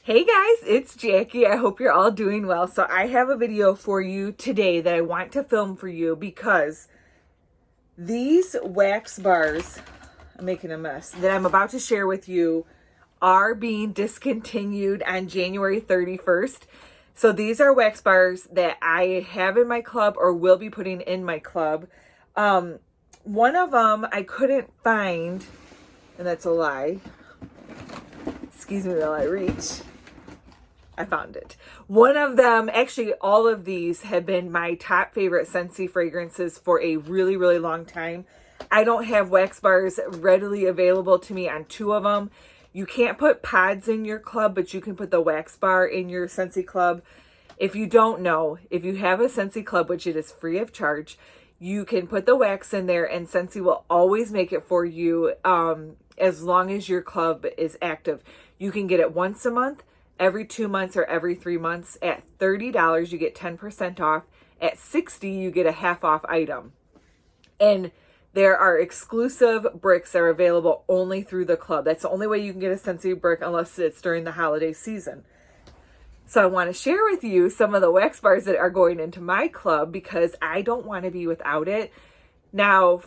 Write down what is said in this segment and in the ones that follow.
Hey guys, it's Jackie. I hope you're all doing well. So I have a video for you today that I want to film for you because these wax bars, I'm making a mess, that I'm about to share with you are being discontinued on January 31st. So these are wax bars that I have in my club or will be putting in my club. One of them I couldn't find, and that's a lie. Excuse me while I reach. I found it. One of them, actually all of these have been my top favorite Scentsy fragrances for a really, really long time. I don't have wax bars readily available to me on two of them. You can't put pods in your club, but you can put the wax bar in your Scentsy club. If you don't know, if you have a Scentsy club, which it is free of charge, you can put the wax in there and Scentsy will always make it for you as long as your club is active. You can get it once a month, every 2 months, or every 3 months. At $30, you get 10% off. At $60, you get a half off item. And there are exclusive bricks that are available only through the club. That's the only way you can get a Scentsy brick unless it's during the holiday season. So I want to share with you some of the wax bars that are going into my club because I don't want to be without it. Now,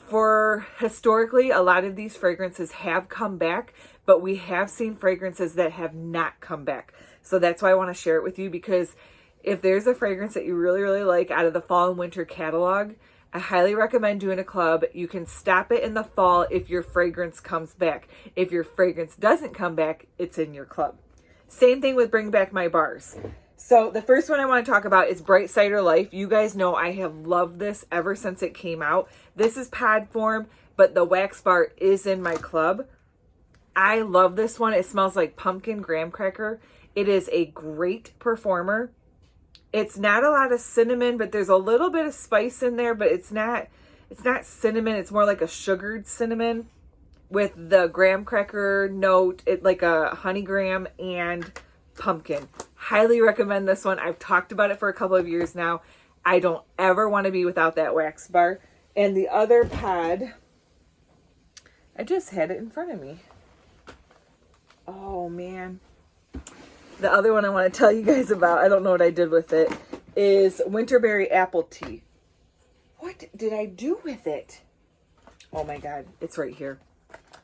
historically, a lot of these fragrances have come back, but we have seen fragrances that have not come back. So that's why I want to share it with you, because if there's a fragrance that you really, really like out of the fall and winter catalog, I highly recommend doing a club. You can stop it in the fall if your fragrance comes back. If your fragrance doesn't come back, it's in your club. Same thing with Bring Back My Bars. So the first one I want to talk about is Bright Cider Life. You guys know I have loved this ever since it came out. This is pod form, but the wax bar is in my club. I love this one. It smells like pumpkin graham cracker. It is a great performer. It's not a lot of cinnamon, but there's a little bit of spice in there, but it's not cinnamon. It's more like a sugared cinnamon with the graham cracker note, like a honey graham and pumpkin. Highly recommend this one. I've talked about it for a couple of years now. I don't ever want to be without that wax bar. And the other pod, I just had it in front of me. Oh man. The other one I want to tell you guys about, I don't know what I did with it, is Winterberry Apple Tea. What did I do with it? Oh my God, it's right here.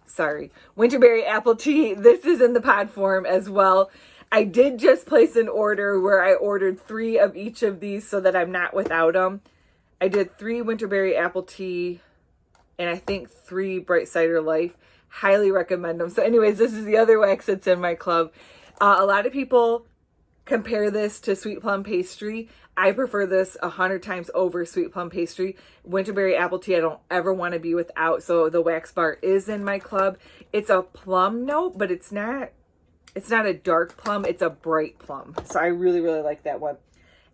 Sorry. Winterberry Apple Tea. This is in the pod form as well. I did just place an order where I ordered 3 of each of these so that I'm not without them. I did 3 Winterberry Apple Tea and I think 3 Bright Cider Life. Highly recommend them. So anyways, this is the other wax that's in my club. A lot of people compare this to Sweet Plum Pastry. I prefer this 100 times over Sweet Plum Pastry. Winterberry Apple Tea I don't ever want to be without, so the wax bar is in my club. It's a plum note, but it's not a dark plum, it's a bright plum. So I really, really like that one.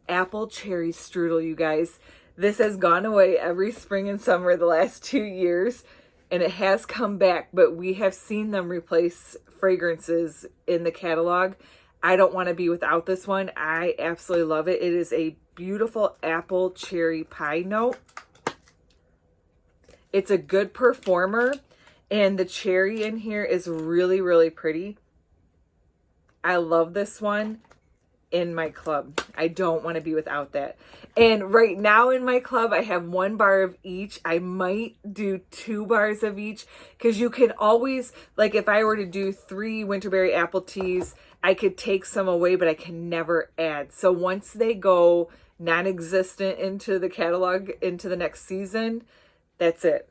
Apple Cherry Strudel, you guys. This has gone away every spring and summer the last 2 years, and it has come back, but we have seen them replace fragrances in the catalog. I don't want to be without this one. I absolutely love it. It is a beautiful apple cherry pie note. It's a good performer, and the cherry in here is really, really pretty. I love this one in my club. I don't want to be without that. And right now in my club, I have 1 bar of each. I might do 2 bars of each because you can always, like if I were to do 3 Winterberry Apple Teas, I could take some away, but I can never add. So once they go non-existent into the catalog, into the next season, that's it.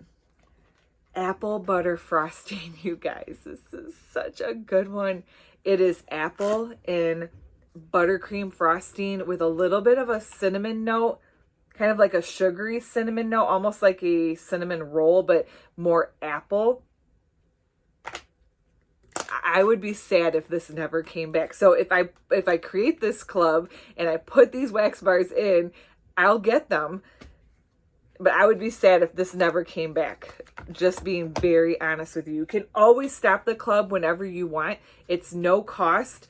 Apple butter frosting, you guys. This is such a good one. It is apple and buttercream frosting with a little bit of a cinnamon note, kind of like a sugary cinnamon note, almost like a cinnamon roll, but more apple. I would be sad if this never came back. So if I create this club and I put these wax bars in, I'll get them. But I would be sad if this never came back. Just being very honest with you. You can always stop the club whenever you want. It's no cost.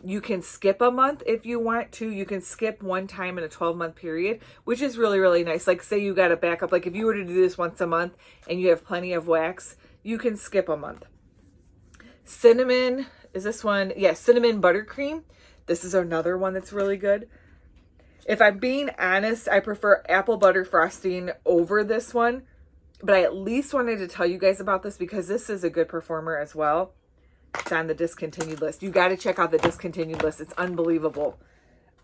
You can skip a month if you want to. You can skip one time in a 12-month period, which is really, really nice. Like say you got a backup. Like if you were to do this once a month and you have plenty of wax, you can skip a month. Cinnamon is this one? Yeah, cinnamon buttercream. This is another one that's really good. If I'm being honest, I prefer apple butter frosting over this one. But I at least wanted to tell you guys about this because this is a good performer as well. It's on the discontinued list. You got to check out the discontinued list. It's unbelievable.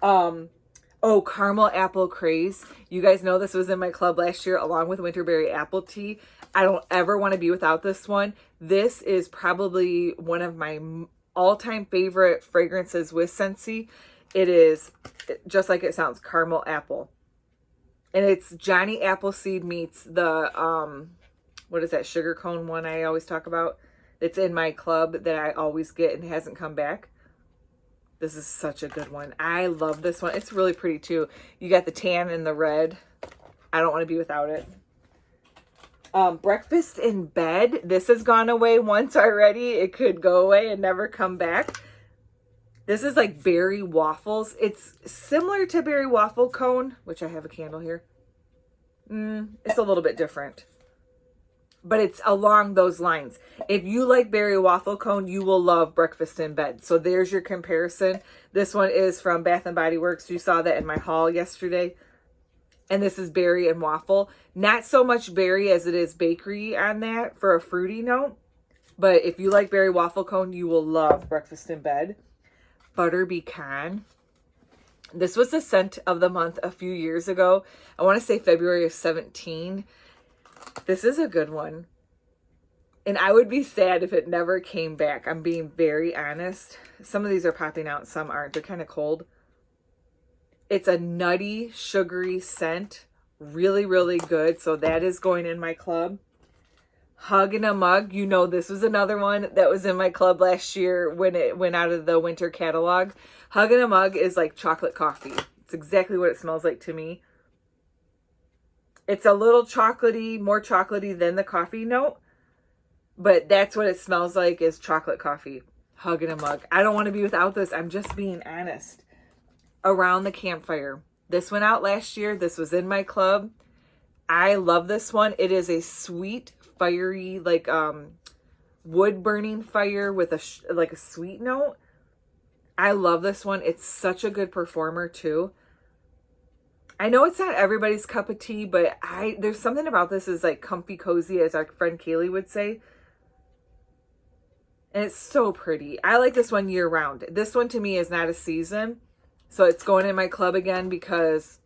Oh, caramel apple craze. You guys know this was in my club last year along with Winterberry Apple Tea. I don't ever want to be without this one. This is probably one of my all-time favorite fragrances with Scentsy. It is just like it sounds, caramel apple. And it's Johnny Appleseed meets the, what is that, sugar cone one I always talk about? It's in my club that I always get and hasn't come back. This is such a good one. I love this one. It's really pretty too. You got the tan and the red. I don't want to be without it. Breakfast in bed. This has gone away once already. It could go away and never come back. This is like berry waffles. It's similar to berry waffle cone, which I have a candle here. It's a little bit different. But it's along those lines. If you like berry waffle cone, you will love breakfast in bed. So there's your comparison. This one is from Bath & Body Works. You saw that in my haul yesterday. And this is berry and waffle. Not so much berry as it is bakery on that for a fruity note. But if you like berry waffle cone, you will love breakfast in bed. Butter pecan. This was the scent of the month a few years ago. I want to say February of 17. This is a good one. And I would be sad if it never came back. I'm being very honest. Some of these are popping out, some aren't. They're kind of cold. It's a nutty, sugary scent. Really, really good. So that is going in my club. Hug in a Mug. You know, this was another one that was in my club last year when it went out of the winter catalog. Hug in a Mug is like chocolate coffee. It's exactly what it smells like to me. It's a little chocolatey, more chocolatey than the coffee note. But that's what it smells like, is chocolate coffee. Hug in a Mug. I don't want to be without this. I'm just being honest. Around the Campfire. This went out last year. This was in my club. I love this one. It is a sweet, fiery, like wood burning fire with a like a sweet note. I love this one. It's such a good performer too. I know it's not everybody's cup of tea, but there's something about this is like comfy cozy, as our friend Kaylee would say. And it's so pretty. I like this one year round. This one to me is not a season. So it's going in my club again because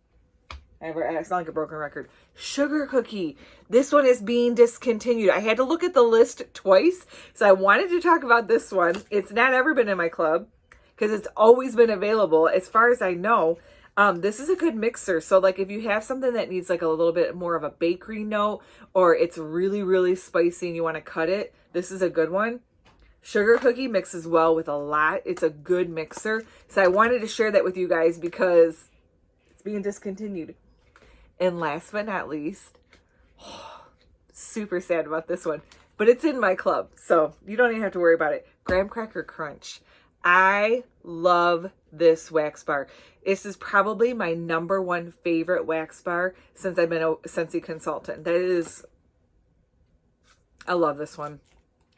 I sound like a broken record. Sugar Cookie. This one is being discontinued. I had to look at the list twice. So I wanted to talk about this one. It's not ever been in my club because it's always been available as far as I know. This is a good mixer. So like if you have something that needs like a little bit more of a bakery note, or it's really, really spicy and you want to cut it, this is a good one. Sugar Cookie mixes well with a lot. It's a good mixer. So I wanted to share that with you guys because it's being discontinued. And last but not least, super sad about this one, but it's in my club, so you don't even have to worry about it. Graham Cracker Crunch. I love this wax bar. This is probably my #1 favorite wax bar since I've been a Scentsy consultant. I love this one.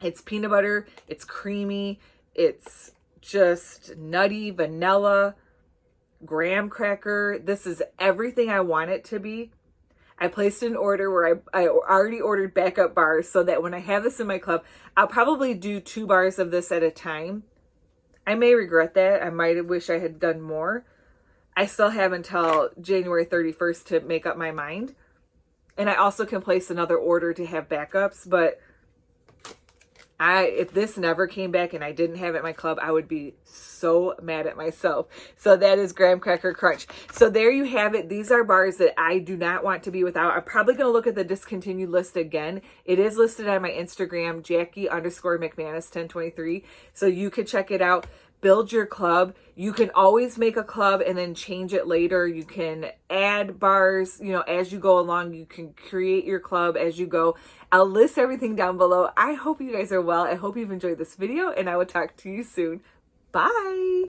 It's peanut butter, it's creamy, it's just nutty, vanilla, graham cracker. This is everything I want it to be. I placed an order where I already ordered backup bars so that when I have this in my club, I'll probably do 2 bars of this at a time. I may regret that. I might wish I had done more. I still have until January 31st to make up my mind. And I also can place another order to have backups, but if this never came back and I didn't have it in my club, I would be so mad at myself. So that is Graham Cracker Crunch. So there you have it. These are bars that I do not want to be without. I'm probably going to look at the discontinued list again. It is listed on my Instagram, Jackie_McManus1023. So you could check it out. Build your club. You can always make a club and then change it later. You can add bars, as you go along. You can create your club as you go. I'll list everything down below. I hope you guys are well. I hope you've enjoyed this video, and I will talk to you soon. Bye.